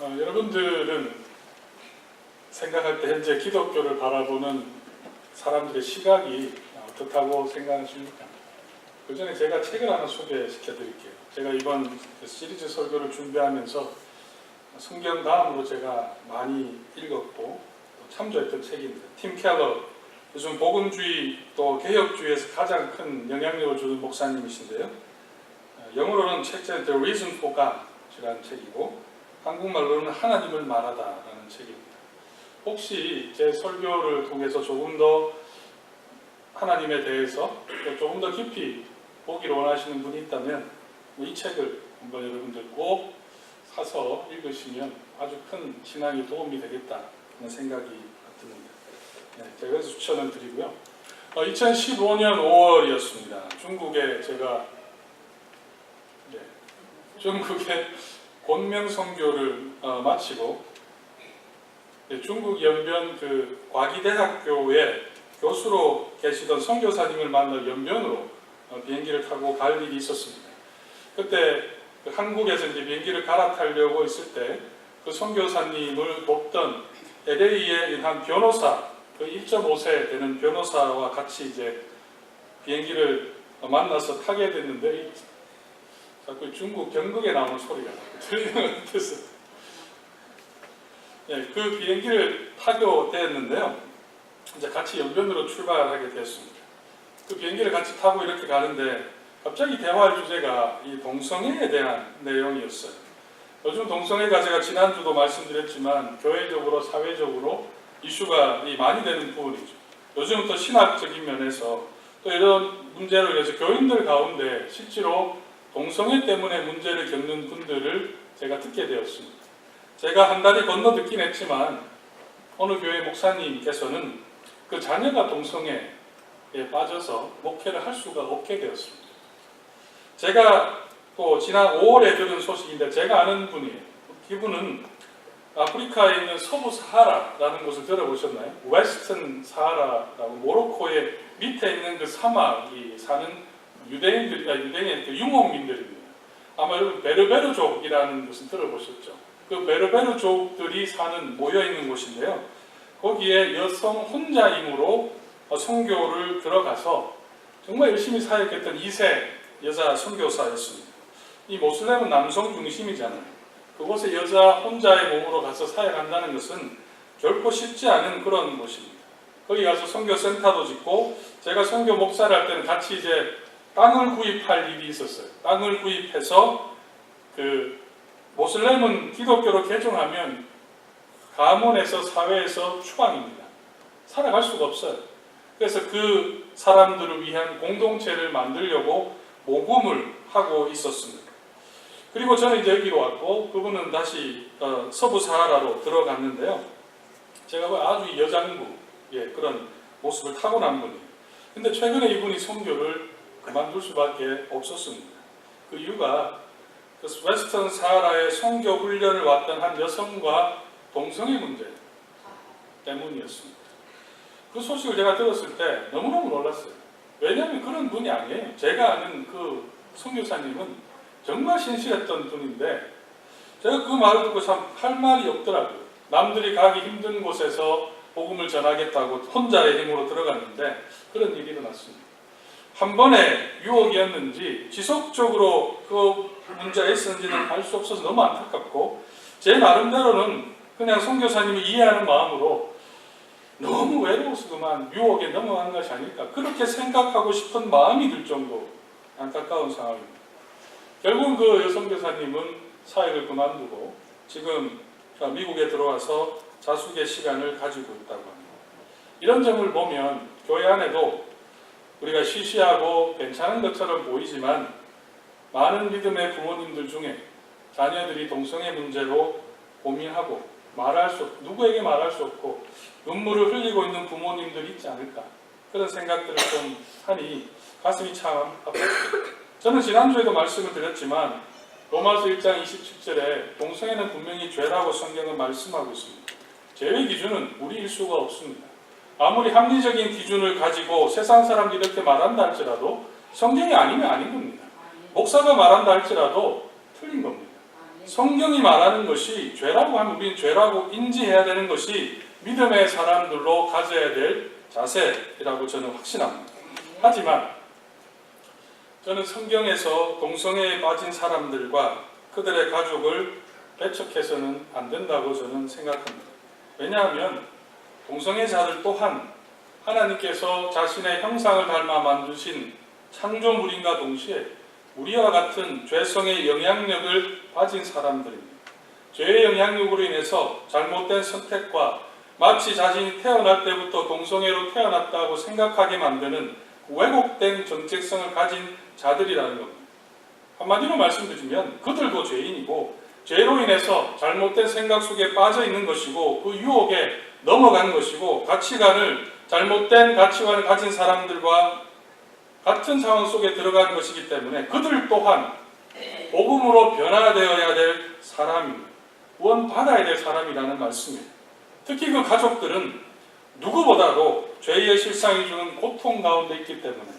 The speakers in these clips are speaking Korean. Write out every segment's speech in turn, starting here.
여러분들은 생각할 때 현재 기독교를 바라보는 사람들의 시각이 어떻다고 생각하십니까? 그 전에 제가 책을 하나 소개시켜 드릴게요. 제가 이번 시리즈 설교를 준비하면서 성경 다음으로 제가 많이 읽었고 참조했던 책입니다. 팀 켈러, 요즘 복음주의 또 개혁주의에서 가장 큰 영향력을 주는 목사님이신데요. 영어로는 책제는 The Reason for God이라는 책이고 한국말로는 하나님을 말하다라는 책입니다. 혹시 제 설교를 통해서 조금 더 하나님에 대해서 조금 더 깊이 보기를 원하시는 분이 있다면 이 책을 한번 여러분들 꼭 사서 읽으시면 아주 큰 신앙에 도움이 되겠다는 생각이 듭니다. 네, 제가 그래서 추천을 드리고요. 2015년 5월이었습니다. 중국에 제가 중국의 권명 선교를 마치고 중국 연변 그 과기대학교에 교수로 계시던 선교사님을 만나 연변으로 비행기를 타고 갈 일이 있었습니다. 그때 한국에서 이제 비행기를 갈아타려고 있을 때 그 선교사님을 돕던 LA의 한 변호사, 그 1.5세 되는 변호사와 같이 이제 비행기를 만나서 타게 됐는데 자꾸 중국 경극에 나오는 소리가 들리는 것 같아서 그 비행기를 타게 되었는데요. 이제 같이 연변으로 출발하게 되었습니다. 그 비행기를 같이 타고 이렇게 가는데 갑자기 대화할 주제가 이 동성애에 대한 내용이었어요. 요즘 동성애가 제가 지난주도 말씀드렸지만 교회적으로 사회적으로 이슈가 많이 되는 부분이죠. 요즘은 또 신학적인 면에서 또 이런 문제를 위해서 교인들 가운데 실제로 동성애 때문에 문제를 겪는 분들을 제가 듣게 되었습니다. 제가 한 달이 건너 듣긴 했지만 어느 교회 목사님께서는 그 자녀가 동성애에 빠져서 목회를 할 수가 없게 되었습니다. 제가 또 지난 5월에 들은 소식인데 제가 아는 분이에요. 이분은 아프리카에 있는 서부 사하라라는 곳을 들어보셨나요? 웨스턴 사하라라고 모로코의 밑에 있는 그 사막이 사는 유대인들, 유목민들입니다. 아마 여러분 베르베르족이라는 것을 들어보셨죠? 그 베르베르족들이 모여있는 곳인데요. 거기에 여성 혼자임으로 선교를 들어가서 정말 열심히 사역했던 2세 여자 선교사였습니다. 이 모슬렘은 남성 중심이잖아요. 그곳에 여자 혼자의 몸으로 가서 사역한다는 것은 결코 쉽지 않은 그런 곳입니다. 거기 가서 선교센터도 짓고 제가 선교 목사를 할 때는 같이 이제 땅을 구입할 일이 있었어요. 땅을 구입해서 그 모슬렘은 기독교로 개종하면 가문에서 사회에서 추방입니다. 살아갈 수가 없어요. 그래서 그 사람들을 위한 공동체를 만들려고 모금을 하고 있었습니다. 그리고 저는 이제 여기로 왔고 그분은 다시 서부 사하라로 들어갔는데요. 제가 아주 여장부 그런 모습을 타고난 분이에요. 근데 최근에 이분이 선교를 그만둘 수밖에 없었습니다. 그 이유가 그 웨스턴 사하라의 선교 훈련을 왔던 한 여성과 동성애 문제 때문이었습니다. 그 소식을 제가 들었을 때 너무너무 놀랐어요. 왜냐하면 그런 분이 아니에요. 제가 아는 그 선교사님은 정말 신실했던 분인데 제가 그 말을 듣고 참 할 말이 없더라고요. 남들이 가기 힘든 곳에서 복음을 전하겠다고 혼자의 힘으로 들어갔는데 그런 일이 일어났습니다. 한 번의 유혹이었는지 지속적으로 그 문제가 있었는지는 알 수 없어서 너무 안타깝고 제 나름대로는 그냥 선교사님이 이해하는 마음으로 너무 외로워서 그만 유혹에 넘어간 것이 아닐까 그렇게 생각하고 싶은 마음이 들 정도 안타까운 상황입니다. 결국 그 여선교사님은 사역을 그만두고 지금 미국에 들어와서 자숙의 시간을 가지고 있다고 합니다. 이런 점을 보면 교회 안에도 우리가 시시하고 괜찮은 것처럼 보이지만 많은 믿음의 부모님들 중에 자녀들이 동성애 문제로 고민하고 누구에게 말할 수 없고 눈물을 흘리고 있는 부모님들이 있지 않을까 그런 생각들을 좀 하니 가슴이 참 아팠습니다. 저는 지난주에도 말씀을 드렸지만 로마서 1장 27절에 동성애는 분명히 죄라고 성경은 말씀하고 있습니다. 제외 기준은 우리일 수가 없습니다. 아무리 합리적인 기준을 가지고 세상 사람들이 이렇게 말한다 할지라도 성경이 아니면 아닌 겁니다. 목사가 말한다 할지라도 틀린 겁니다. 성경이 말하는 것이 죄라고 하면 우리는 죄라고 인지해야 되는 것이 믿음의 사람들로 가져야 될 자세라고 저는 확신합니다. 하지만 저는 성경에서 동성애에 빠진 사람들과 그들의 가족을 배척해서는 안 된다고 저는 생각합니다. 왜냐하면 동성애자들 또한 하나님께서 자신의 형상을 닮아 만드신 창조물인과 동시에 우리와 같은 죄성의 영향력을 가진 사람들입니다. 죄의 영향력으로 인해서 잘못된 선택과 마치 자신이 태어날 때부터 동성애로 태어났다고 생각하게 만드는 왜곡된 정체성을 가진 자들이라는 겁니다. 한마디로 말씀드리면 그들도 죄인이고 죄로 인해서 잘못된 생각 속에 빠져 있는 것이고 그 유혹에 넘어간 것이고 잘못된 가치관을 가진 사람들과 같은 상황 속에 들어간 것이기 때문에 그들 또한 복음으로 변화되어야 될 사람입니다. 구원받아야 될 사람이라는 말씀이에요. 특히 그 가족들은 누구보다도 죄의 실상이 주는 고통 가운데 있기 때문에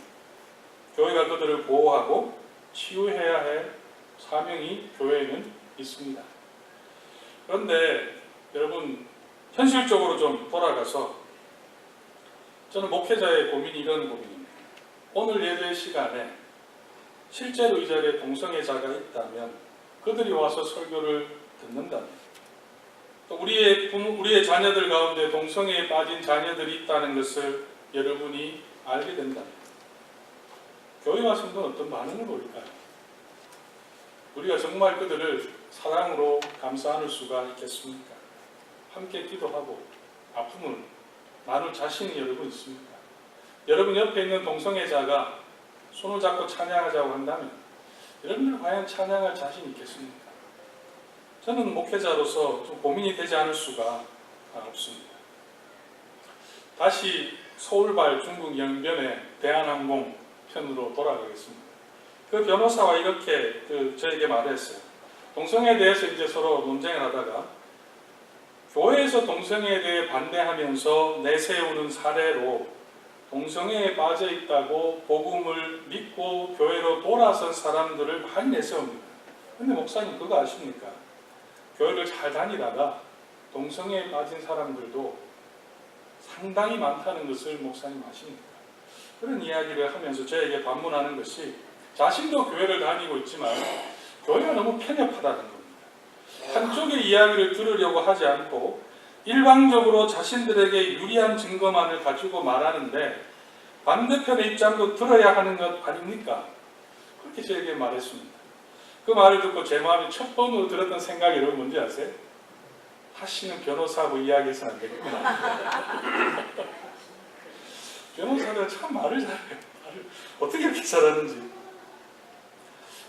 교회가 그들을 보호하고 치유해야 할 사명이 교회에는 있습니다. 그런데 여러분 현실적으로 좀 돌아가서 저는 목회자의 고민이 이런 고민입니다. 오늘 예배 시간에 실제로 이 자리에 동성애자가 있다면 그들이 와서 설교를 듣는다면 또 우리의 자녀들 가운데 동성애에 빠진 자녀들이 있다는 것을 여러분이 알게 된다면 교회 와서는 어떤 반응을 보일까요? 우리가 정말 그들을 사랑으로 감싸 안을 수가 있겠습니까? 함께 기도하고 아픔을 나눌 자신이 여러분 있습니까? 여러분 옆에 있는 동성애자가 손을 잡고 찬양하자고 한다면 여러분들 과연 찬양할 자신이 있겠습니까? 저는 목회자로서 좀 고민이 되지 않을 수가 없습니다. 다시 서울발 중국 영변의 대한항공 편으로 돌아가겠습니다. 그 변호사와 이렇게 저에게 말했어요. 동성애에 대해서 이제 서로 논쟁을 하다가 교회에서 동성애에 대해 반대하면서 내세우는 사례로 동성애에 빠져 있다고 복음을 믿고 교회로 돌아선 사람들을 많이 내세웁니다. 근데 목사님 그거 아십니까? 교회를 잘 다니다가 동성애에 빠진 사람들도 상당히 많다는 것을 목사님 아십니까? 그런 이야기를 하면서 저에게 반문하는 것이 자신도 교회를 다니고 있지만 교회가 너무 편협하다는 겁니다. 한쪽의 이야기를 들으려고 하지 않고 일방적으로 자신들에게 유리한 증거만을 가지고 말하는데 반대편의 입장도 들어야 하는 것 아닙니까? 그렇게 저에게 말했습니다. 그 말을 듣고 제 마음에 첫 번으로 들었던 생각이 여러분 뭔지 아세요? 다시는 변호사하고 이야기해서는 안 되겠구나. 변호사들 참 말을 잘해요. 어떻게 이렇게 잘하는지.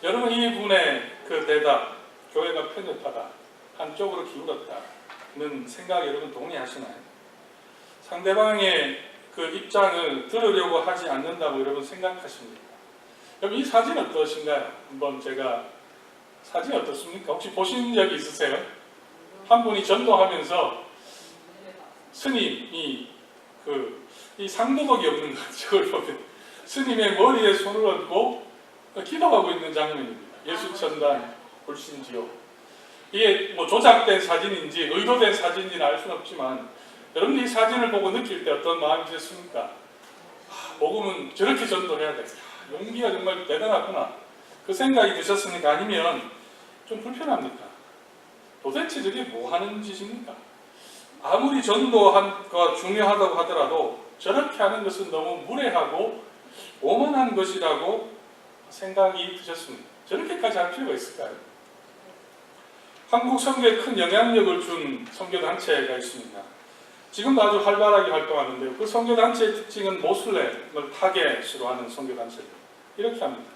여러분 이분의 그 대답, 교회가 편협하다, 한쪽으로 기울었다는 생각 여러분 동의하시나요? 상대방의 그 입장을 들으려고 하지 않는다고 여러분 생각하십니까? 여러분 이 사진 어떠신가요? 한번 제가 사진 어떻습니까? 혹시 보신 적이 있으세요? 한 분이 전도하면서 스님이 이 상도덕이 없는 것 저걸 보면 스님의 머리에 손을 얹고 기도하고 있는 장면입니다. 예수천단 불신지요. 이게 뭐 조작된 사진인지 의도된 사진인지는 알 수는 없지만 여러분들이 이 사진을 보고 느낄 때 어떤 마음이 드셨습니까? 복음은 저렇게 전도해야 돼. 용기가 정말 대단하구나. 그 생각이 드셨습니까? 아니면 좀 불편합니까? 도대체 저게 뭐 하는 짓입니까? 아무리 전도가 중요하다고 하더라도 저렇게 하는 것은 너무 무례하고 오만한 것이라고 생각이 드셨습니다. 저렇게까지 할 필요가 있을까요? 한국 선교에 큰 영향력을 준 선교단체가 있습니다. 지금도 아주 활발하게 활동하는데요. 그 선교단체의 특징은 모슬렘을 타겟으로 하는 선교단체입니다. 이렇게 합니다.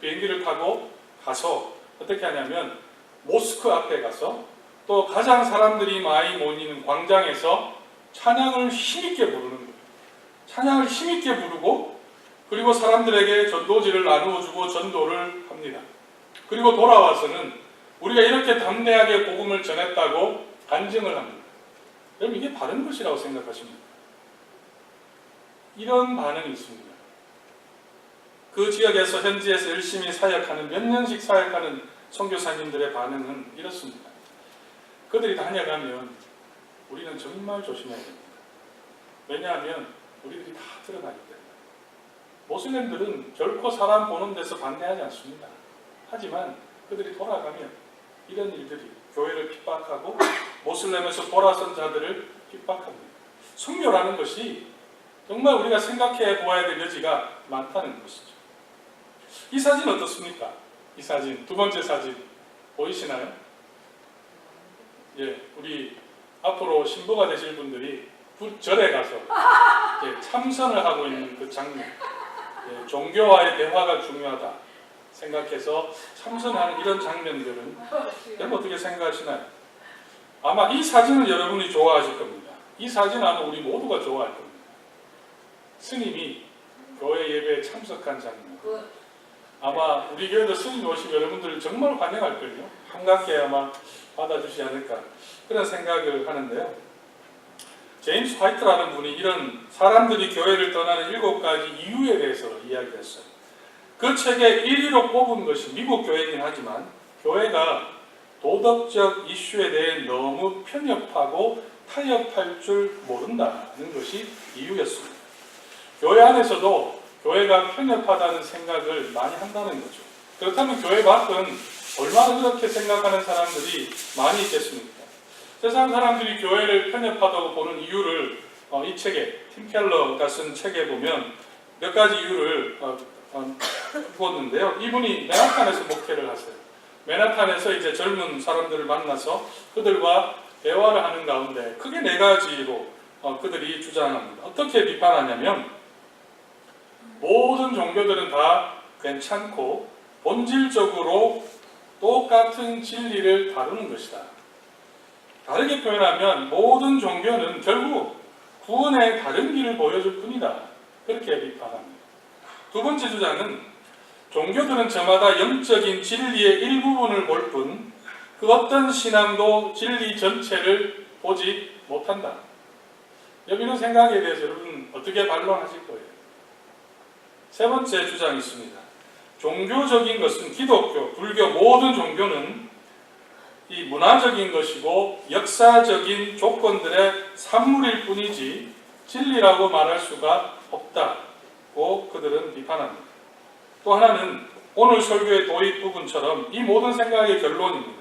비행기를 타고 가서 어떻게 하냐면 모스크 앞에 가서 또 가장 사람들이 많이 모이는 광장에서 찬양을 힘있게 부르는 거예요. 찬양을 힘있게 부르고 그리고 사람들에게 전도지를 나누어주고 전도를 합니다. 그리고 돌아와서는 우리가 이렇게 담대하게 복음을 전했다고 간증을 합니다. 여러분 이게 바른 것이라고 생각하십니까? 이런 반응이 있습니다. 그 지역에서 현지에서 열심히 사역하는 몇 년씩 사역하는 선교사님들의 반응은 이렇습니다. 그들이 다녀가면 우리는 정말 조심해야 됩니다. 왜냐하면 우리들이 다 드러나기 때문에. 모슬렘들은 결코 사람 보는 데서 반대하지 않습니다. 하지만 그들이 돌아가면 이런 일들이 교회를 핍박하고 모슬렘에서 돌아선 자들을 핍박합니다. 순교라는 것이 정말 우리가 생각해 보아야 될 여지가 많다는 것이죠. 이 사진 어떻습니까? 이 사진, 두 번째 사진 보이시나요? 예, 우리 앞으로 신부가 되실 분들이 절에 가서 참선을 하고 있는 그 장면. 예, 종교와의 대화가 중요하다 생각해서 참선하는 이런 장면들은 여러분 어떻게 생각하시나요? 아마 이 사진을 여러분이 좋아하실 겁니다. 이 사진 아마 우리 모두가 좋아할 겁니다. 스님이 교회 예배에 참석한 장면. 아마 우리 교회도 스님 오시면 여러분들 정말 환영할걸요. 반갑게 아마 받아주시지 않을까 그런 생각을 하는데요. 제임스 화이트라는 분이 이런 사람들이 교회를 떠나는 7가지 이유에 대해서 이야기했어요. 그 책에 1위로 뽑은 것이 미국 교회이긴 하지만 교회가 도덕적 이슈에 대해 너무 편협하고 타협할 줄 모른다는 것이 이유였습니다. 교회 안에서도 교회가 편협하다는 생각을 많이 한다는 거죠. 그렇다면 교회 밖은 얼마나 그렇게 생각하는 사람들이 많이 있겠습니까? 세상 사람들이 교회를 편협하다고 보는 이유를 이 책에 팀 켈러가 쓴 책에 보면 몇 가지 이유를 부었는데요. 이분이 맨하탄에서 목회를 하세요. 맨하탄에서 이제 젊은 사람들을 만나서 그들과 대화를 하는 가운데 크게 4가지로 그들이 주장합니다. 어떻게 비판하냐면 모든 종교들은 다 괜찮고 본질적으로 똑같은 진리를 다루는 것이다. 다르게 표현하면 모든 종교는 결국 구원의 다른 길을 보여줄 뿐이다. 그렇게 비판합니다. 두 번째 주장은 종교들은 저마다 영적인 진리의 일부분을 볼 뿐 그 어떤 신앙도 진리 전체를 보지 못한다. 이런 생각에 대해서 여러분 어떻게 반론하실 거예요? 세 번째 주장이 있습니다. 종교적인 것은 기독교, 불교 모든 종교는 이 문화적인 것이고 역사적인 조건들의 산물일 뿐이지 진리라고 말할 수가 없다고 그들은 비판합니다. 또 하나는 오늘 설교의 도입 부분처럼 이 모든 생각의 결론입니다.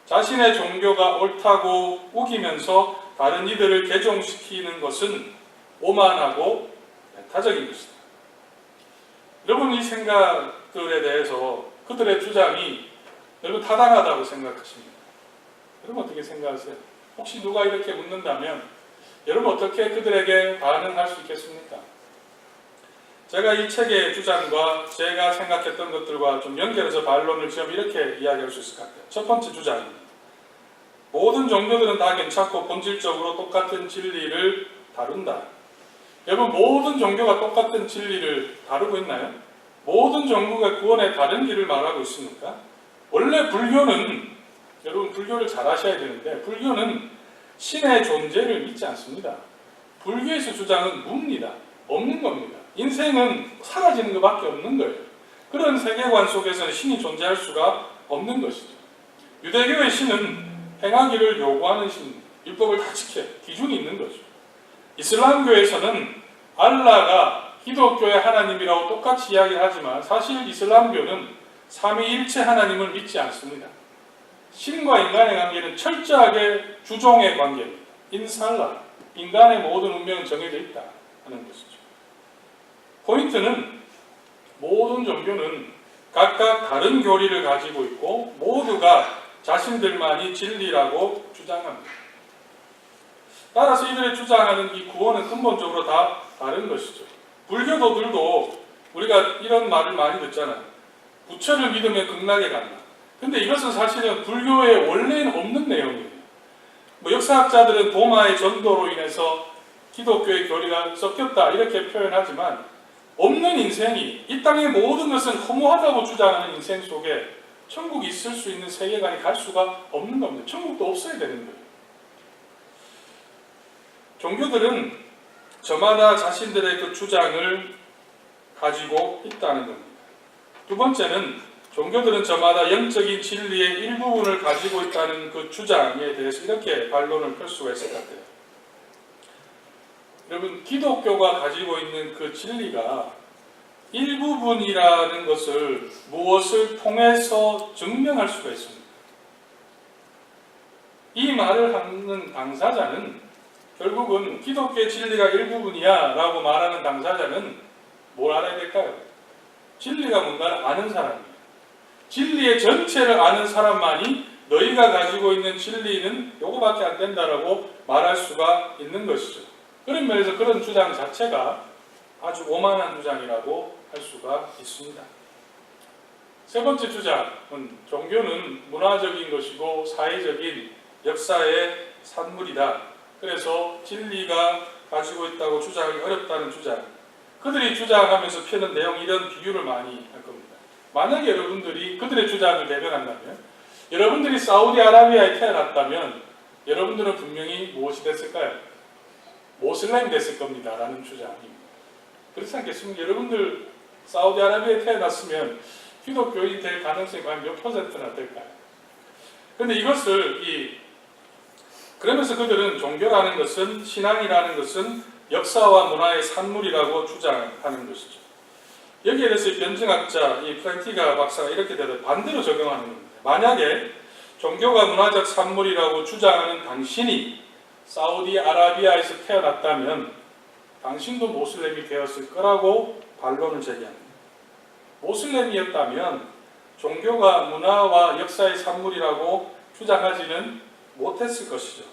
자신의 종교가 옳다고 우기면서 다른 이들을 개종시키는 것은 오만하고 배타적인 것이다. 여러분 이 생각들에 대해서 그들의 주장이 여러분 타당하다고 생각하십니까? 여러분 어떻게 생각하세요? 혹시 누가 이렇게 묻는다면 여러분 어떻게 그들에게 반응할 수 있겠습니까? 제가 이 책의 주장과 제가 생각했던 것들과 좀 연결해서 반론을 지으면 이렇게 이야기할 수 있을 것 같아요. 첫 번째 주장입니다. 모든 종교들은 다 괜찮고 본질적으로 똑같은 진리를 다룬다. 여러분 모든 종교가 똑같은 진리를 다루고 있나요? 모든 종교가 구원의 다른 길을 말하고 있습니까? 원래 불교는 여러분 불교를 잘 아셔야 되는데 불교는 신의 존재를 믿지 않습니다. 불교에서 주장은 무입니다. 없는 겁니다. 인생은 사라지는 것밖에 없는 거예요. 그런 세계관 속에서는 신이 존재할 수가 없는 것이죠. 유대교의 신은 행하기를 요구하는 신입니다. 율법을 다 지켜 기준이 있는 거죠. 이슬람교에서는 알라가 기독교의 하나님이라고 똑같이 이야기를 하지만 사실 이슬람교는 삼위일체 하나님을 믿지 않습니다. 신과 인간의 관계는 철저하게 주종의 관계입니다. 인살라, 인간의 모든 운명은 정해져 있다 하는 것이죠. 포인트는 모든 종교는 각각 다른 교리를 가지고 있고 모두가 자신들만이 진리라고 주장합니다. 따라서 이들의 주장하는 이 구원은 근본적으로 다 다른 것이죠. 불교도들도 우리가 이런 말을 많이 듣잖아요. 부처를 믿으면 극락에 간다. 근데 이것은 사실은 불교의 원래는 없는 내용이에요. 역사학자들은 도마의 전도로 인해서 기독교의 교리가 섞였다 이렇게 표현하지만 없는 인생이 이 땅의 모든 것은 허무하다고 주장하는 인생 속에 천국이 있을 수 있는 세계관이 갈 수가 없는 겁니다. 천국도 없어야 되는 거예요. 종교들은 저마다 자신들의 그 주장을 가지고 있다는 겁니다. 두 번째는 종교들은 저마다 영적인 진리의 일부분을 가지고 있다는 그 주장에 대해서 이렇게 반론을 펼 수가 있을 것 같아요. 여러분, 기독교가 가지고 있는 그 진리가 일부분이라는 것을 무엇을 통해서 증명할 수가 있습니다. 이 말을 하는 당사자는 결국은 기독교의 진리가 일부분이야 라고 말하는 당사자는 뭘 알아야 될까요? 진리가 뭔가를 아는 사람이에요. 진리의 전체를 아는 사람만이 너희가 가지고 있는 진리는 요거밖에 안 된다라고 말할 수가 있는 것이죠. 그런 면에서 그런 주장 자체가 아주 오만한 주장이라고 할 수가 있습니다. 세 번째 주장은 종교는 문화적인 것이고 사회적인 역사의 산물이다. 그래서 진리가 가지고 있다고 주장하기 어렵다는 주장. 그들이 주장하면서 펴는 내용 이런 비유를 많이 할 겁니다. 만약에 여러분들이 그들의 주장을 대변한다면 여러분들이 사우디아라비아에 태어났다면 여러분들은 분명히 무엇이 됐을까요? 모슬렘이 됐을 겁니다. 라는 주장입니다. 그렇지 않겠습니까? 여러분들 사우디아라비아에 태어났으면 기독교인이 될 가능성이 과연 몇 %나 될까요? 그런데 이것을 그러면서 그들은 종교라는 것은, 신앙이라는 것은 역사와 문화의 산물이라고 주장하는 것이죠. 여기에 대해서 변증학자 프란티가 박사가 이렇게 반대로 적용하는 겁니다. 만약에 종교가 문화적 산물이라고 주장하는 당신이 사우디아라비아에서 태어났다면 당신도 모슬렘이 되었을 거라고 반론을 제기합니다. 모슬렘이었다면 종교가 문화와 역사의 산물이라고 주장하지는 못했을 것이죠.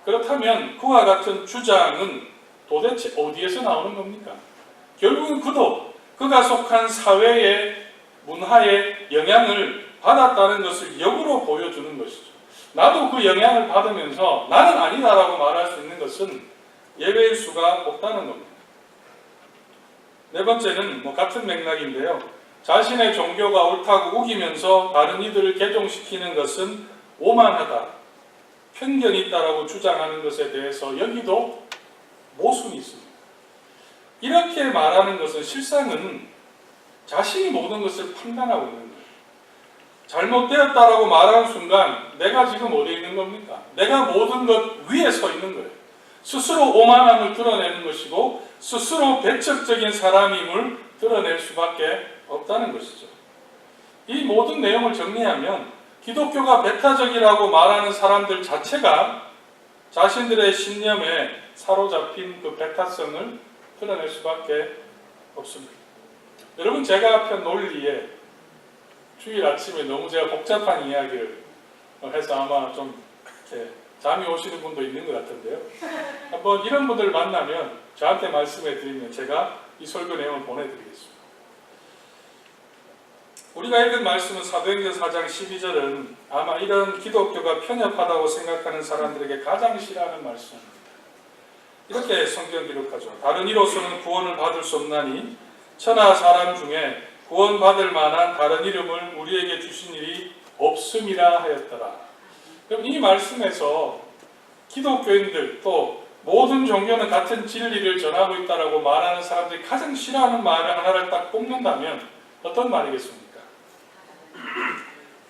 그렇다면 그와 같은 주장은 도대체 어디에서 나오는 겁니까? 결국은 그도 그가 속한 사회의 문화의 영향을 받았다는 것을 역으로 보여주는 것이죠. 나도 그 영향을 받으면서 나는 아니다라고 말할 수 있는 것은 예외일 수가 없다는 겁니다. 네 번째는 같은 맥락인데요. 자신의 종교가 옳다고 우기면서 다른 이들을 개종시키는 것은 오만하다, 편견이 있다라고 주장하는 것에 대해서 여기도 모순이 있습니다. 이렇게 말하는 것은 실상은 자신이 모든 것을 판단하고 있는 거예요. 잘못되었다라고 말하는 순간 내가 지금 어디에 있는 겁니까? 내가 모든 것 위에 서 있는 거예요. 스스로 오만함을 드러내는 것이고 스스로 배척적인 사람임을 드러낼 수밖에 없다는 것이죠. 이 모든 내용을 정리하면 기독교가 배타적이라고 말하는 사람들 자체가 자신들의 신념에 사로잡힌 그 배타성을 드러낼 수밖에 없습니다. 여러분, 제가 편 논리에 주일 아침에 너무 제가 복잡한 이야기를 해서 아마 좀 잠이 오시는 분도 있는 것 같은데요. 한번 이런 분들 만나면 저한테 말씀해 드리면 제가 이 설교 내용을 보내드리겠습니다. 우리가 읽은 말씀은 사도행전 4장 12절은 아마 이런 기독교가 편협하다고 생각하는 사람들에게 가장 싫어하는 말씀입니다. 이렇게 성경 기록하죠. 다른 이로서는 구원을 받을 수 없나니 천하 사람 중에 구원받을 만한 다른 이름을 우리에게 주신 일이 없음이라 하였더라. 그럼 이 말씀에서 기독교인들 또 모든 종교는 같은 진리를 전하고 있다라고 말하는 사람들이 가장 싫어하는 말을 하나를 딱 뽑는다면 어떤 말이겠습니까?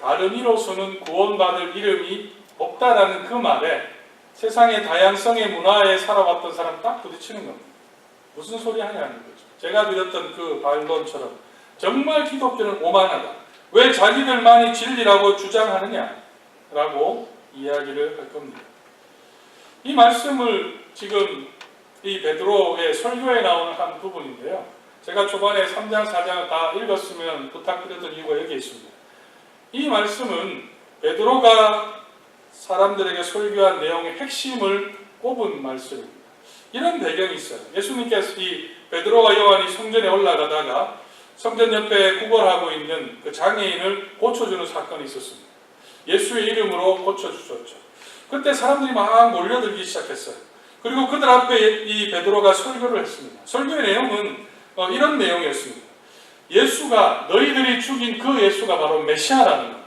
다른 이로서는 구원받을 이름이 없다라는 그 말에 세상의 다양성의 문화에 살아왔던 사람 딱 부딪히는 겁니다. 무슨 소리 하냐는 거죠. 제가 드렸던 그 반론처럼 정말 기독교는 오만하다. 왜 자기들만이 진리라고 주장하느냐라고 이야기를 할 겁니다. 이 말씀을 지금 이 베드로의 설교에 나오는 한 부분인데요. 제가 초반에 3장, 4장을 다 읽었으면 부탁드렸던 이유가 여기에 있습니다. 이 말씀은 베드로가 사람들에게 설교한 내용의 핵심을 꼽은 말씀입니다. 이런 배경이 있어요. 예수님께서 이 베드로와 요한이 성전에 올라가다가 성전 옆에 구걸하고 있는 그 장애인을 고쳐주는 사건이 있었습니다. 예수의 이름으로 고쳐주셨죠. 그때 사람들이 막 몰려들기 시작했어요. 그리고 그들 앞에 이 베드로가 설교를 했습니다. 설교의 내용은 이런 내용이었습니다. 예수가, 너희들이 죽인 그 예수가 바로 메시아라는 겁니다.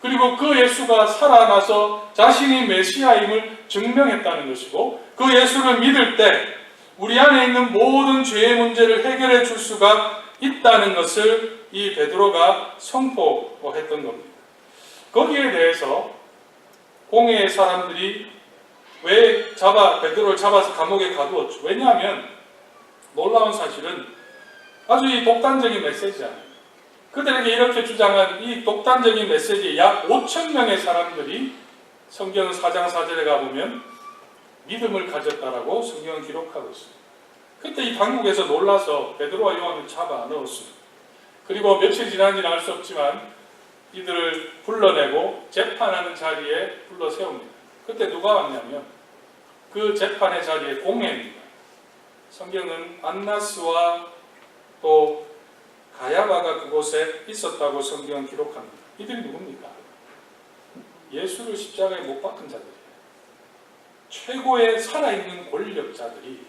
그리고 그 예수가 살아나서 자신이 메시아임을 증명했다는 것이고, 그 예수를 믿을 때 우리 안에 있는 모든 죄의 문제를 해결해 줄 수가 있다는 것을 이 베드로가 선포했던 겁니다. 거기에 대해서 공회의 사람들이 왜 베드로를 잡아서 감옥에 가두었죠? 왜냐하면 놀라운 사실은 아주 이 독단적인 메시지잖아요. 그들에게 이렇게 주장한 이 독단적인 메시지에 약 5,000명의 사람들이 성경 4장 4절에 가보면 믿음을 가졌다라고 성경은 기록하고 있습니다. 그때 이 당국에서 놀라서 베드로와 요한을 잡아 넣었습니다. 그리고 며칠 지난지는 알 수 없지만 이들을 불러내고 재판하는 자리에 불러 세웁니다. 그때 누가 왔냐면 그 재판의 자리에 공회입니다. 성경은 안나스와 또 가야바가 그곳에 있었다고 성경은 기록합니다. 이들이 누굽니까? 예수를 십자가에 못 박은 자들이에요. 최고의 살아있는 권력자들이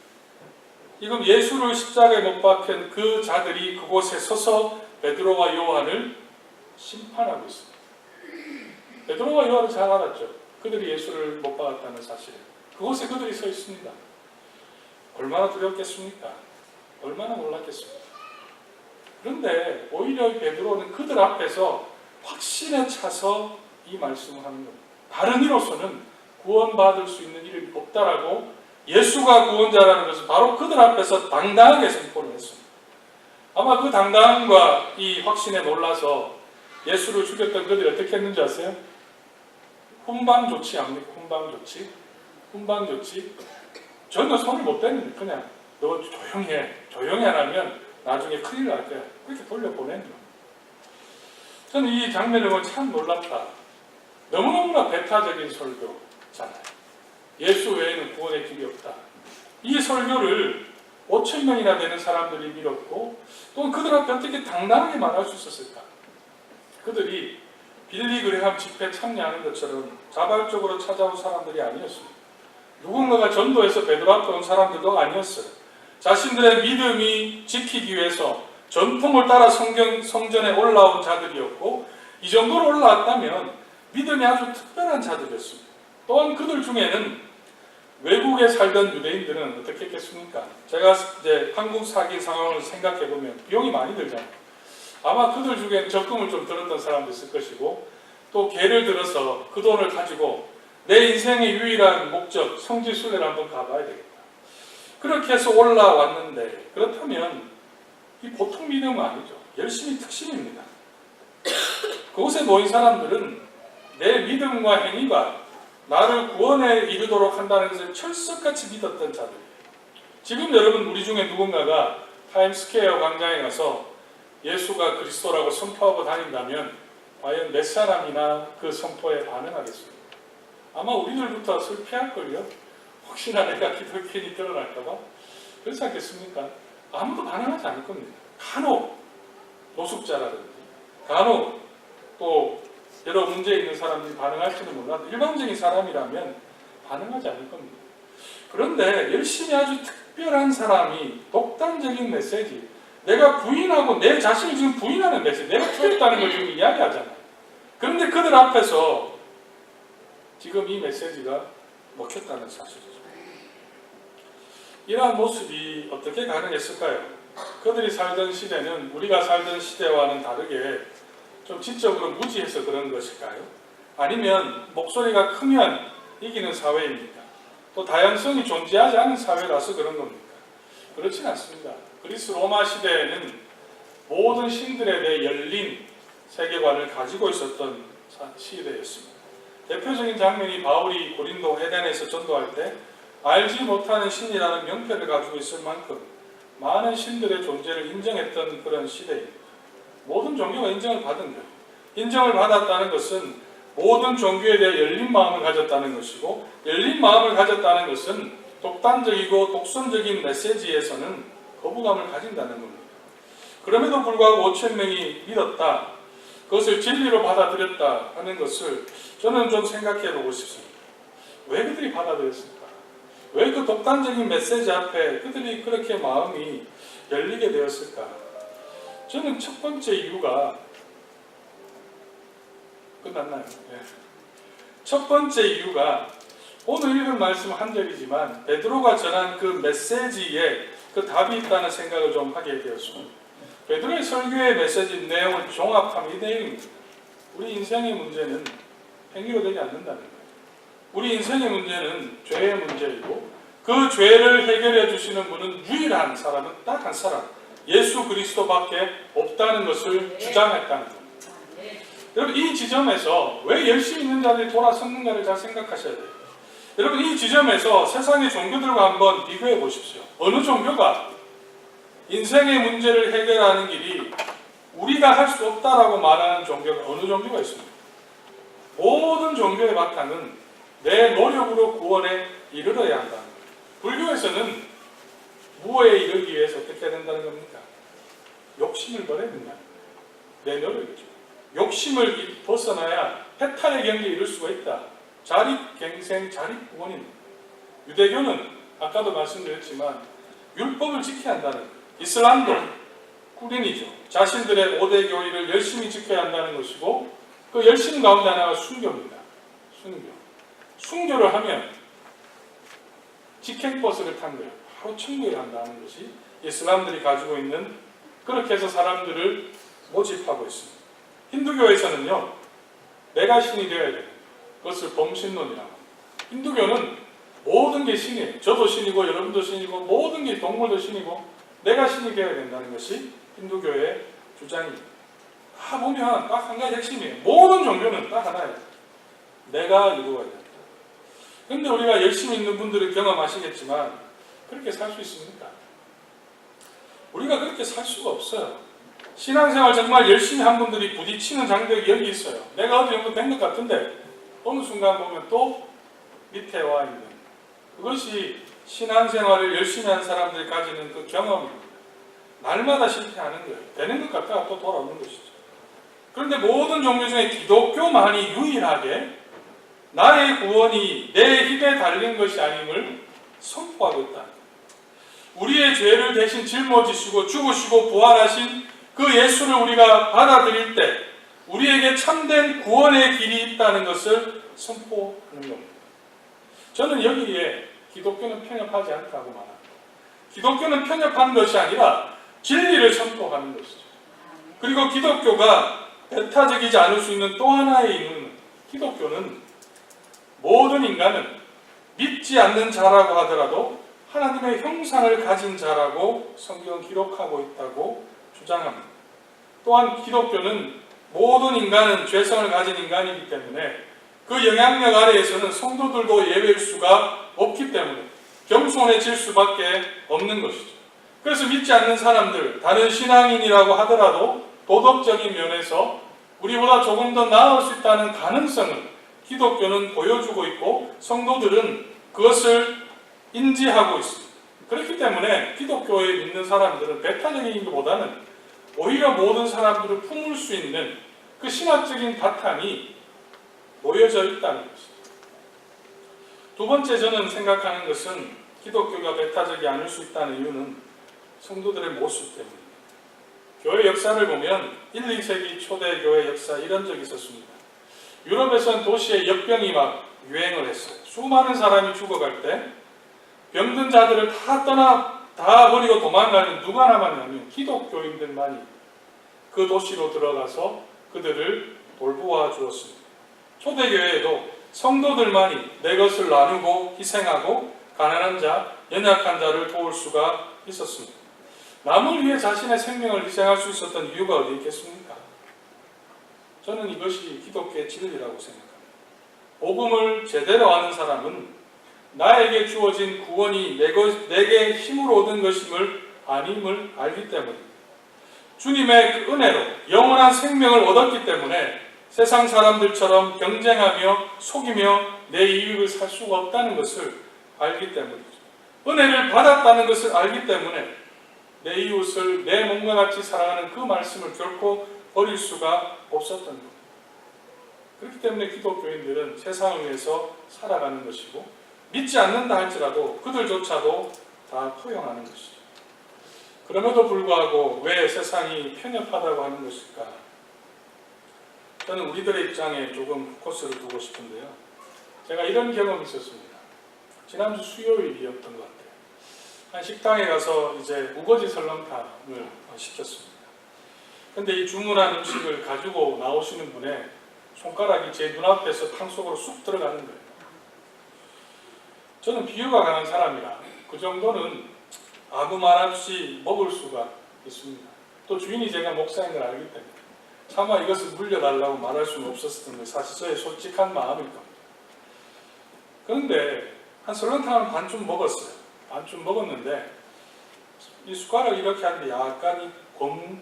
지금 예수를 십자가에 못 박힌 그 자들이 그곳에 서서 베드로와 요한을 심판하고 있습니다. 베드로와 요한은 잘 알았죠. 그들이 예수를 못 박았다는 사실을. 그곳에 그들이 서 있습니다. 얼마나 두렵겠습니까? 얼마나 놀랐겠습니까? 그런데 오히려 베드로는 그들 앞에서 확신에 차서 이 말씀을 하는 겁니다. 다른 이로서는 구원받을 수 있는 일이 없다라고 예수가 구원자라는 것을 바로 그들 앞에서 당당하게 선포를 했습니다. 아마 그 당당함과 이 확신에 놀라서 예수를 죽였던 그들이 어떻게 했는지 아세요? 훈방조치 압니까? 훈방조치? 훈방조치? 전혀 손을 못 댔는데 그냥 너 조용히 해. 조용히 안 하면 나중에 큰일 날 거야. 그렇게 돌려보낸 거예요. 저는 이 장면을 보면 참 놀랍다. 너무너무나 배타적인 설교잖아요. 예수 외에는 구원의 길이 없다. 이 설교를 5,000명이나 되는 사람들이 믿었고 또 그들 앞에 어떻게 당당하게 말할 수 있었을까? 그들이 빌리 그레함 집회에 참여하는 것처럼 자발적으로 찾아온 사람들이 아니었습니다. 누군가가 전도해서 베드로 앞에 온 사람들도 아니었어요. 자신들의 믿음이 지키기 위해서 전통을 따라 성전에 올라온 자들이었고 이 정도로 올라왔다면 믿음이 아주 특별한 자들이었습니다. 또한 그들 중에는 외국에 살던 유대인들은 어떻게 했겠습니까? 제가 이제 한국 사기 상황을 생각해 보면 비용이 많이 들잖아요. 아마 그들 중에 적금을 좀 들었던 사람도 있을 것이고 또 개를 들어서 그 돈을 가지고 내 인생의 유일한 목적 성지순례를 한번 가봐야 되겠다. 그렇게 해서 올라왔는데 그렇다면 이 보통 믿음은 아니죠. 열심히 특심입니다. 그곳에 모인 사람들은 내 믿음과 행위가 나를 구원에 이르도록 한다는 것을 철석같이 믿었던 자들이에요. 지금 여러분 우리 중에 누군가가 타임스퀘어 광장에 가서 예수가 그리스도라고 선포하고 다닌다면 과연 몇 사람이나 그 선포에 반응하겠습니까? 아마 우리들부터 슬피할걸요? 혹시나 내가 기독교인이 드러날까봐? 그렇지 않겠습니까? 아무도 반응하지 않을 겁니다. 간혹 노숙자라든지 간혹 또 여러 문제 있는 사람들이 반응할지는 몰라도 일반적인 사람이라면 반응하지 않을 겁니다. 그런데 열심히 아주 특별한 사람이 독단적인 메시지, 내가 부인하고 내 자신을 지금 부인하는 메시지, 내가 틀렸다는 걸 지금 이야기하잖아요. 그런데 그들 앞에서 지금 이 메시지가 먹혔다는 사실이죠. 이러한 모습이 어떻게 가능했을까요? 그들이 살던 시대는 우리가 살던 시대와는 다르게 좀 지적으로 무지해서 그런 것일까요? 아니면 목소리가 크면 이기는 사회입니까? 또 다양성이 존재하지 않은 사회라서 그런 겁니까? 그렇진 않습니다. 그리스 로마 시대에는 모든 신들에 대해 열린 세계관을 가지고 있었던 시대였습니다. 대표적인 장면이 바울이 고린도 헤덴에서 전도할 때 알지 못하는 신이라는 명패를 가지고 있을 만큼 많은 신들의 존재를 인정했던 그런 시대입니다. 모든 종교가 인정을 받은 거예요. 인정을 받았다는 것은 모든 종교에 대해 열린 마음을 가졌다는 것이고, 열린 마음을 가졌다는 것은 독단적이고 독선적인 메시지에서는 거부감을 가진다는 겁니다. 그럼에도 불구하고 5,000명이 믿었다, 그것을 진리로 받아들였다 하는 것을 저는 좀 생각해 보고 싶습니다. 왜 그들이 받아들였을까? 왜 그 독단적인 메시지 앞에 그들이 그렇게 마음이 열리게 되었을까? 저는 첫 번째 이유가 끝났나요? 네. 첫 번째 이유가 오늘 읽은 말씀 한 절이지만 베드로가 전한 그 메시지에 그 답이 있다는 생각을 좀 하게 되었습니다. 베드로의 설교의 메시지 내용을 종합하면 이 내용입니다. 우리 인생의 문제는 행위로 되지 않는다는 거예요. 우리 인생의 문제는 죄의 문제이고 그 죄를 해결해 주시는 분은 유일한 사람은 딱 한 사람, 예수 그리스도밖에 없다는 것을 주장했다는 겁니다. 여러분 이 지점에서 왜 열심히 있는 자들이 돌아섰는가를 잘 생각하셔야 돼요. 여러분 이 지점에서 세상의 종교들과 한번 비교해 보십시오. 어느 종교가 인생의 문제를 해결하는 길이 우리가 할 수 없다라고 말하는 종교가 어느 종교가 있습니까? 모든 종교의 바탕은 내 노력으로 구원에 이르러야 한다. 불교에서는 무엇에 이르기 위해서 어떻게 해야 된다는 겁니까? 욕심을 버려야 된다. 내 노력이죠. 욕심을 벗어나야 해탈의 경지에 이룰 수가 있다. 자립갱생, 자립구원입니다. 유대교는 아까도 말씀드렸지만 율법을 지켜야 한다는 거예요. 이슬람도 꾸린이죠. 자신들의 5대 교리를 열심히 지켜야 한다는 것이고 그 열심 가운데 하나가 순교입니다. 순교를 하면 직행버스를 탄 거예요. 바로 천국에 간다는 것이 이슬람들이 가지고 있는, 그렇게 해서 사람들을 모집하고 있습니다. 힌두교에서는요, 내가 신이 되어야 돼요. 그것을 범신론이라고 합니다. 힌두교는 모든 게 신이에요. 저도 신이고 여러분도 신이고 모든 게, 동물도 신이고 내가 신이 되어야 된다는 것이 힌두교의 주장입니다. 다 보면 딱 한 가지 핵심이에요. 모든 종교는 딱 하나예요. 내가 이루어야 된다. 그런데 우리가 열심히 있는 분들은 경험하시겠지만 그렇게 살 수 있습니까? 우리가 그렇게 살 수가 없어요. 신앙생활 정말 열심히 한 분들이 부딪히는 장벽이 여기 있어요. 내가 어디 정도 된 것 같은데 어느 순간 보면 또 밑에 와 있는, 그것이 신앙생활을 열심히 한 사람들이 가지는 그 경험입니다. 날마다 실패하는 거예요. 되는 것 같다가 또 돌아오는 것이죠. 그런데 모든 종교 중에 기독교만이 유일하게 나의 구원이 내 힘에 달린 것이 아님을 선포하고 있다. 우리의 죄를 대신 짊어지시고 죽으시고 부활하신 그 예수를 우리가 받아들일 때 우리에게 참된 구원의 길이 있다는 것을 선포하는 겁니다. 저는 여기에 기독교는 편협하지 않다고 말합니다. 기독교는 편협한 것이 아니라 진리를 선포하는 것이죠. 그리고 기독교가 배타적이지 않을 수 있는 또 하나의 이유는, 기독교는 모든 인간은 믿지 않는 자라고 하더라도 하나님의 형상을 가진 자라고 성경은 기록하고 있다고 주장합니다. 또한 기독교는 모든 인간은 죄성을 가진 인간이기 때문에 그 영향력 아래에서는 성도들도 예외일 수가 없기 때문에 겸손해질 수밖에 없는 것이죠. 그래서 믿지 않는 사람들, 다른 신앙인이라고 하더라도 도덕적인 면에서 우리보다 조금 더 나을 수 있다는 가능성을 기독교는 보여주고 있고 성도들은 그것을 인지하고 있습니다. 그렇기 때문에 기독교에 믿는 사람들은 배타적인 것보다는 오히려 모든 사람들을 품을 수 있는 그 신학적인 바탕이 모여져 있다는 것이죠. 두 번째 저는 생각하는 것은 기독교가 배타적이 않을 수 있다는 이유는 성도들의 모습 때문입니다. 교회 역사를 보면 1, 2세기 초대 교회 역사 이런 적이 있었습니다. 유럽에서는 도시에 역병이 막 유행을 했어요. 수많은 사람이 죽어갈 때 병든 자들을 다 버리고 도망가는 누가 남았냐면 기독교인들만이 그 도시로 들어가서 그들을 돌보아 주었습니다. 초대교회에도 성도들만이 내 것을 나누고 희생하고 가난한 자, 연약한 자를 도울 수가 있었습니다. 남을 위해 자신의 생명을 희생할 수 있었던 이유가 어디 있겠습니까? 저는 이것이 기독교의 진리라고 생각합니다. 복음을 제대로 아는 사람은 나에게 주어진 구원이 내게 힘으로 얻은 것임을 아님을 알기 때문입니다. 주님의 그 은혜로 영원한 생명을 얻었기 때문에 세상 사람들처럼 경쟁하며 속이며 내 이익을 살 수가 없다는 것을 알기 때문이죠. 은혜를 받았다는 것을 알기 때문에 내 이웃을 내 몸과 같이 사랑하는 그 말씀을 결코 버릴 수가 없었던 겁니다. 그렇기 때문에 기독교인들은 세상을 위해서 살아가는 것이고 믿지 않는다 할지라도 그들조차도 다 포용하는 것이죠. 그럼에도 불구하고 왜 세상이 편협하다고 하는 것일까? 저는 우리들의 입장에 조금 포커스를 두고 싶은데요. 제가 이런 경험이 있었습니다. 지난주 수요일이었던 것 같아요. 한 식당에 가서 이제 우거지 설렁탕을 시켰습니다. 근데 이 주문한 음식을 가지고 나오시는 분의 손가락이 제 눈앞에서 탕 속으로 쑥 들어가는 거예요. 저는 비유가 강한 사람이라 그 정도는 아무 말 없이 먹을 수가 있습니다. 또 주인이 제가 목사인 걸 알기 때문에 차마 이것을 물려달라고 말할 수는 없었던 게 사실 저의 솔직한 마음일 겁니다. 그런데 한 설렁탕을 반쯤 먹었어요. 반쯤 먹었는데 이 숟가락 이렇게 하는데 약간 이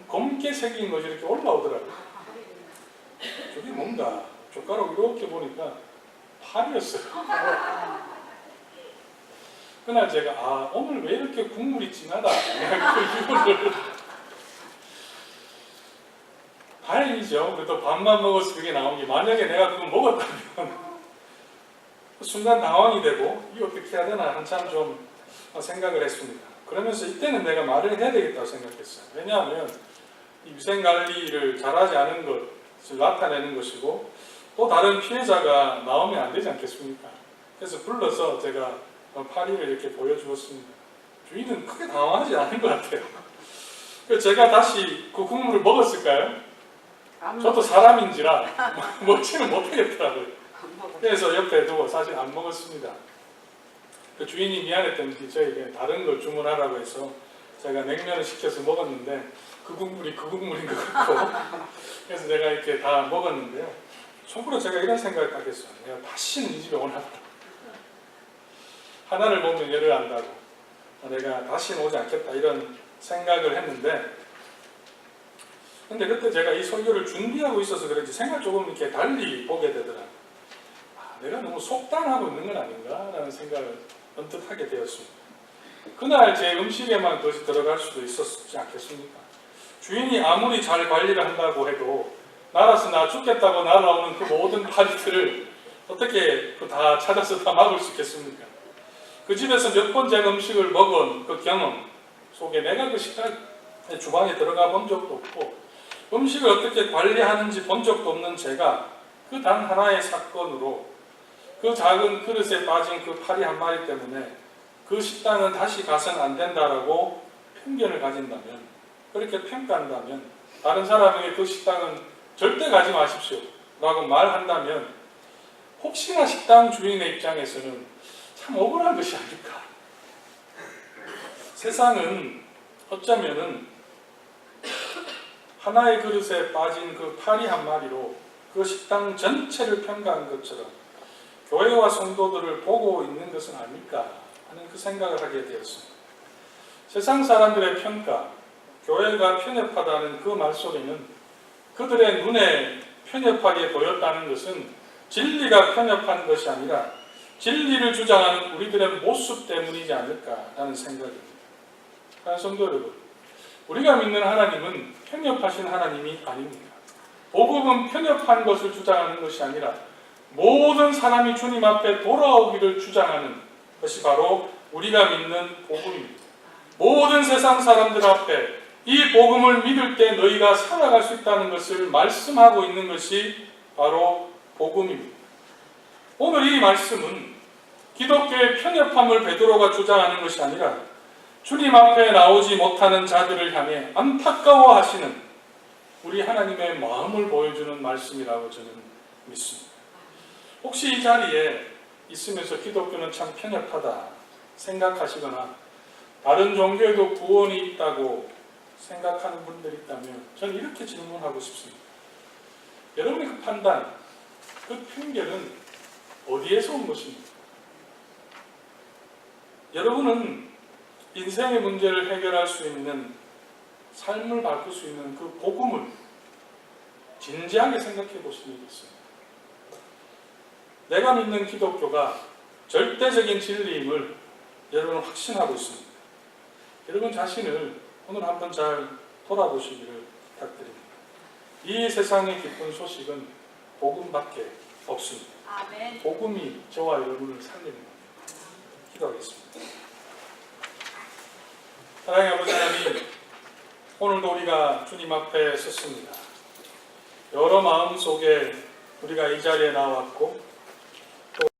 검게 새긴 것이 이렇게 올라오더라고요. 저게 뭔가 젓가락 이렇게 보니까 파리였어요. 그날 제가 오늘 왜 이렇게 국물이 진하다 그 이유를 다행이죠. 그래도 밥만 먹어서 그게 나온 게 만약에 내가 그거 먹었다면 순간 당황이 되고 이거 어떻게 해야 되나 한참 좀 생각을 했습니다. 그러면서 이때는 내가 말을 해야 되겠다고 생각했어요. 왜냐하면 이 위생관리를 잘하지 않은 것을 나타내는 것이고 또 다른 피해자가 나오면 안 되지 않겠습니까? 그래서 불러서 제가 파리를 이렇게 보여주었습니다. 주인은 크게 당황하지 않은 것 같아요. 그래서 제가 다시 그 국물을 먹었을까요? 저도 사람인지라 먹지는 못하겠더라고요. 그래서 옆에 두고 사실 안 먹었습니다. 그 주인이 미안했던 게 저에게 다른 걸 주문하라고 해서 제가 냉면을 시켜서 먹었는데 그 국물이 그 국물인 것 같고 그래서 제가 이렇게 다 먹었는데요. 속으로 제가 이런 생각을 하겠어요. 내가 다시는 이 집에 오나 보다. 하나를 보면 열을 안다고 내가 다시는 오지 않겠다 이런 생각을 했는데 근데 그때 제가 이 설교를 준비하고 있어서 그런지 생각 조금 이렇게 달리 보게 되더라고요. 내가 너무 속단하고 있는 건 아닌가라는 생각을 언뜻 하게 되었습니다. 그날 제 음식에만 그것이 들어갈 수도 있었지 않겠습니까? 주인이 아무리 잘 관리를 한다고 해도 날아서 나 죽겠다고 날아오는 그 모든 파리들을 어떻게 다 찾아서 다 막을 수 있겠습니까? 그 집에서 몇 번 제가 음식을 먹은 그 경험 속에 내가 그 식당 주방에 들어가 본 적도 없고 음식을 어떻게 관리하는지 본 적도 없는 제가 그 단 하나의 사건으로 그 작은 그릇에 빠진 그 파리 한 마리 때문에 그 식당은 다시 가서는 안 된다라고 편견을 가진다면 그렇게 평가한다면 다른 사람에게 그 식당은 절대 가지 마십시오 라고 말한다면 혹시나 식당 주인의 입장에서는 참 억울한 것이 아닐까. 세상은 어쩌면은 하나의 그릇에 빠진 그 파리 한 마리로 그 식당 전체를 평가한 것처럼 교회와 성도들을 보고 있는 것은 아닐까 하는 그 생각을 하게 되었습니다. 세상 사람들의 평가, 교회가 편협하다는 그 말소리는 그들의 눈에 편협하게 보였다는 것은 진리가 편협한 것이 아니라 진리를 주장하는 우리들의 모습 때문이지 않을까라는 생각입니다. 성도 여러분, 우리가 믿는 하나님은 편협하신 하나님이 아닙니다. 복음은 편협한 것을 주장하는 것이 아니라 모든 사람이 주님 앞에 돌아오기를 주장하는 것이 바로 우리가 믿는 복음입니다. 모든 세상 사람들 앞에 이 복음을 믿을 때 너희가 살아갈 수 있다는 것을 말씀하고 있는 것이 바로 복음입니다. 오늘 이 말씀은 기독교의 편협함을 베드로가 주장하는 것이 아니라 주님 앞에 나오지 못하는 자들을 향해 안타까워하시는 우리 하나님의 마음을 보여주는 말씀이라고 저는 믿습니다. 혹시 이 자리에 있으면서 기독교는 참 편협하다 생각하시거나 다른 종교에도 구원이 있다고 생각하는 분들이 있다면 저는 이렇게 질문하고 싶습니다. 여러분의 그 판단, 그 편견은 어디에서 온 것입니까? 여러분은 인생의 문제를 해결할 수 있는 삶을 바꿀 수 있는 그 복음을 진지하게 생각해 보신 적이 있습니다. 내가 믿는 기독교가 절대적인 진리임을 여러분은 확신하고 있습니다. 여러분 자신을 오늘 한번 잘 돌아보시기를 부탁드립니다. 이 세상의 기쁜 소식은 복음밖에 없습니다. 아멘. 복음이 저와 여러분을 살립니다. 기도하겠습니다. 사랑의 아버지 하나님, 오늘도 우리가 주님 앞에 섰습니다. 여러 마음 속에 우리가 이 자리에 나왔고